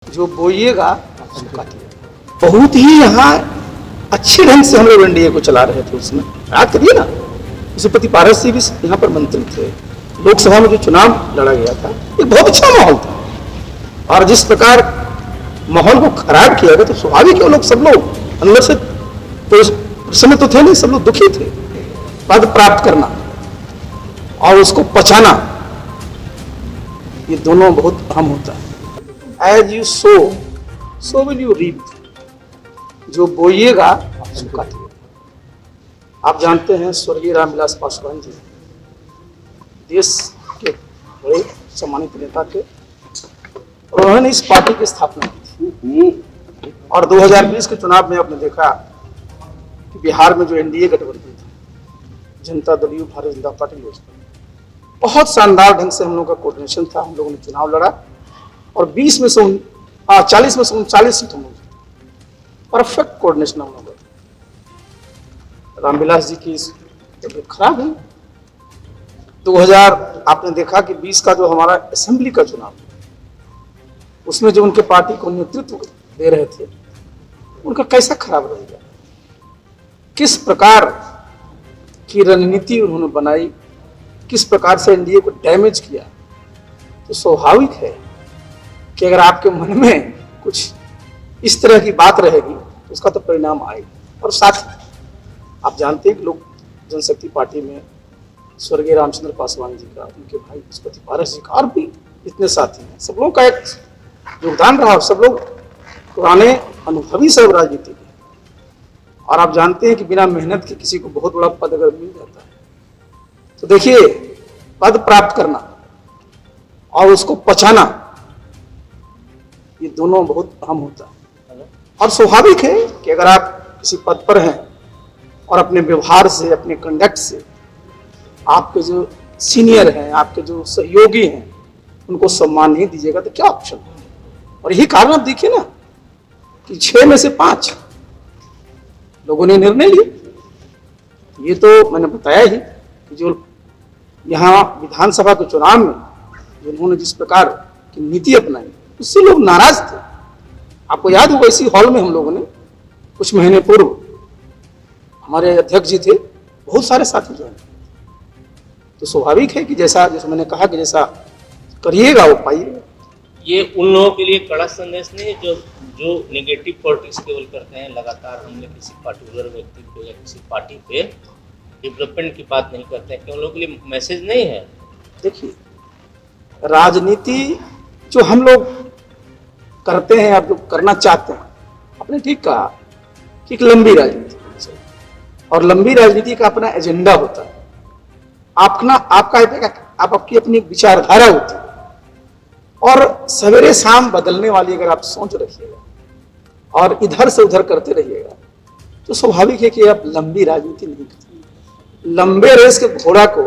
जो बोइएगा उसको काटिएगा। बहुत ही यहाँ अच्छे ढंग से हम लोग एनडीए को चला रहे थे। उसमें याद करिए ना, पशुपति पारस सिंह भी यहाँ पर मंत्री थे। लोकसभा में जो चुनाव लड़ा गया था एक बहुत अच्छा माहौल था, और जिस प्रकार माहौल को खराब किया गया तो स्वाभाविक है लोग सब लोग अंदर से तो प्रसन्न तो थे नहीं, सब लोग दुखी थे। पद प्राप्त करना और उसको पचाना, ये दोनों बहुत अहम होता है। As you sow will you reap. जो बोइएगा उसको काटिएगा। आप जानते हैं स्वर्गीय रामविलास पासवान जी देश के बड़े सम्मानित नेता थे, और उन्होंने इस पार्टी की स्थापना की थी। और 2020 के चुनाव में आपने देखा कि बिहार में जो एनडीए गठबंधन था, जनता दल यू भारतीय जनता पार्टी लोजपा, बहुत शानदार ढंग से हम लोगों का कोऑर्डिनेशन था। हम लोगों ने चुनाव लड़ा और 40 में से 39 सीट हम लोग, परफेक्ट कोऑर्डिनेशन हम लोग। रामविलास जी की तबीयत खराब है। 2000 आपने देखा कि 20 का जो हमारा असेंबली का चुनाव, उसमें जो उनके पार्टी को नेतृत्व दे रहे थे, उनका कैसा खराब रह गया। किस प्रकार की रणनीति उन्होंने बनाई, किस प्रकार से एनडीए को डैमेज किया। तो स्वाभाविक है कि अगर आपके मन में कुछ इस तरह की बात रहेगी तो उसका तो परिणाम आएगा। और साथ ही आप जानते हैं कि लोक जनशक्ति पार्टी में स्वर्गीय रामचंद्र पासवान जी का, उनके भाई पशुपति पारस जी का, और भी इतने साथी हैं, सब लोगों का एक योगदान रहा। सब लोग पुराने अनुभवी सब राजनीति के, और आप जानते हैं कि बिना मेहनत के किसी को बहुत बड़ा पद अगर मिल जाता है तो देखिए, पद प्राप्त करना और उसको पचाना, ये दोनों बहुत अहम होता है। और स्वाभाविक है कि अगर आप किसी पद पर हैं और अपने व्यवहार से, अपने कंडक्ट से आपके जो सीनियर हैं, आपके जो सहयोगी हैं, उनको सम्मान नहीं दीजिएगा तो क्या ऑप्शन है। और यही कारण आप देखिए ना कि 6 में से 5 लोगों ने निर्णय लिए। ये तो मैंने बताया ही कि जो यहाँ विधानसभा के चुनाव में जो उन्होंने जिस प्रकार की नीति अपनाई, उससे लोग नाराज थे। आपको याद होगा, इसी हॉल में हम लोगों ने कुछ महीने पूर्व, हमारे अध्यक्ष जी थे, बहुत सारे साथी जो हैं। तो स्वाभाविक है कि जैसा मैंने कहा कि जैसा करिएगा वो पाइएगा। ये उन लोगों के लिए कड़ा संदेश नहीं है जो नेगेटिव पॉलिटिक्स केवल करते हैं, लगातार हमले किसी पर्टिकुलर व्यक्ति को या किसी पार्टी पे डेवलपमेंट की बात नहीं करते हैं, क्या उन लोगों के लिए मैसेज नहीं है? देखिए, राजनीति जो हम लोग करते हैं, आप जो करना चाहते हैं, आपने ठीक कहा कि एक लंबी राजनीति, और लंबी राजनीति का अपना एजेंडा होता है। आपकी अपनी एक विचारधारा होती है, और सवेरे शाम बदलने वाली अगर आप सोच रखिएगा और इधर से उधर करते रहिएगा तो स्वाभाविक है कि आप लंबी राजनीति नहीं करते। लंबे रेस के घोड़ा को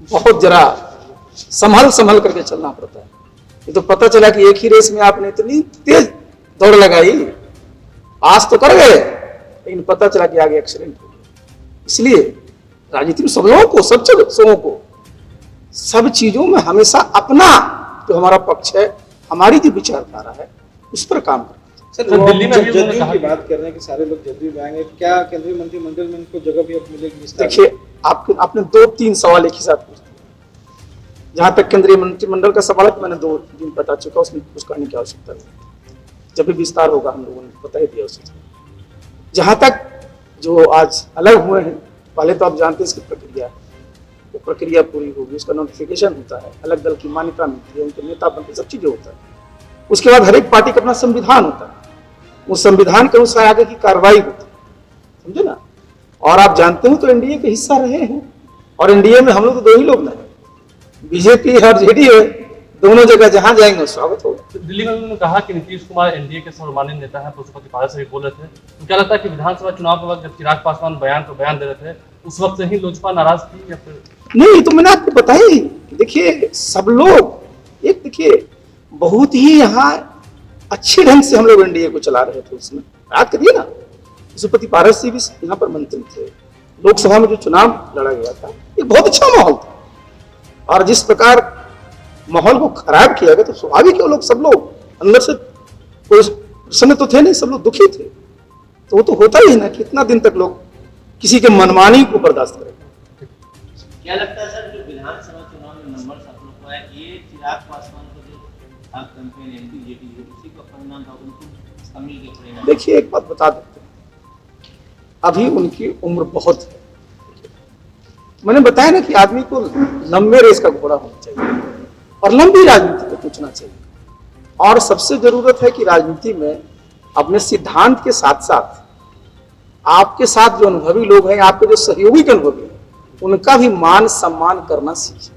बहुत जरा संभल करके चलना पड़ता है। ये तो पता चला कि एक ही रेस में आपने इतनी तेज दौड़ लगाई, पास तो कर गए, लेकिन पता चला कि आगे एक्सीडेंट हो गया। इसलिए राजनीति में सब लोगों को, सब चीजों में हमेशा अपना जो हमारा पक्ष है, हमारी जो विचारधारा है, उस पर काम करना। सर, दिल्ली में जदयू की बात कर रहे हैं कि सारे लोग जदयू में आएंगे, क्या केंद्रीय मंत्रिमंडल में इनको जगह भी अब मिलेगी? देखिए, आपने 2-3 सवाल एक ही साथ पूछे। जहां तक केंद्रीय मंत्रिमंडल का सवाल है, मैंने 2 दिन बता चुका, उसमें कुछ कहने की आवश्यकता नहीं। जब भी विस्तार होगा हम लोगों ने बता ही दिया उसे। जहां तक जो आज अलग हुए हैं, पहले तो आप जानते हैं इसकी प्रक्रिया, वो प्रक्रिया पूरी होगी, उसका नोटिफिकेशन होता है, अलग दल की मान्यता मिलती है, उनके नेता बनते, सब चीजें होता है। उसके बाद हर एक पार्टी का अपना संविधान होता है, उस संविधान के अनुसार आगे की कार्रवाई होती है, समझे ना। और आप जानते हो तो एनडीए के हिस्सा रहे हैं, और एनडीए में हम लोग तो 2 ही लोग नहीं, बीजेपी और जेडीयू, दोनों जगह जहां जाएंगे स्वागत होगा। तो दिल्ली में उन्होंने कहा कि नीतीश कुमार एनडीए के सर्वमान्य नेता है, पशुपति पारस से भी बोल रहे थे। तो क्या लगता है कि विधानसभा चुनाव के वक्त जब चिराग पासवान बयान दे रहे थे, उस वक्त से ही लोजपा नाराज थी या फिर नहीं? तो मैंने आपको बताया ही, देखिए सब लोग एक, देखिए बहुत ही यहाँ अच्छे ढंग से हम लोग एनडीए को चला रहे थे। उसमें याद करिए ना, पशुपति पारस सिंह भी यहाँ पर मंत्री थे। लोकसभा में जो चुनाव लड़ा गया था, ये बहुत अच्छा माहौल था, और जिस प्रकार माहौल को खराब किया गया तो स्वाभाविक है लोग सब लोग अंदर से कोई प्रसन्न तो थे नहीं, सब लोग दुखी थे। तो वो तो होता ही है ना कि इतना दिन तक लोग किसी के मनमानी को बर्दाश्त करें। क्या लगता है सर, जो विधानसभा चुनाव में नंबर आप लोग को है, ये चिराग पासवान को जो था कैंपेन एंटी जेडी उसी का परिणाम था, उनको शामिल के परिणाम? देखिए एक बात बता देते हैं, अभी उनकी उम्र बहुत है। मैंने बताया ना कि आदमी को लंबे रेस का घोड़ा होना चाहिए और लंबी राजनीति को पूछना चाहिए। और सबसे जरूरत है कि राजनीति में अपने सिद्धांत के साथ साथ आपके साथ जो अनुभवी लोग हैं, आपके जो सहयोगी अनुभवी हैं, उनका भी मान सम्मान करना सीखिए।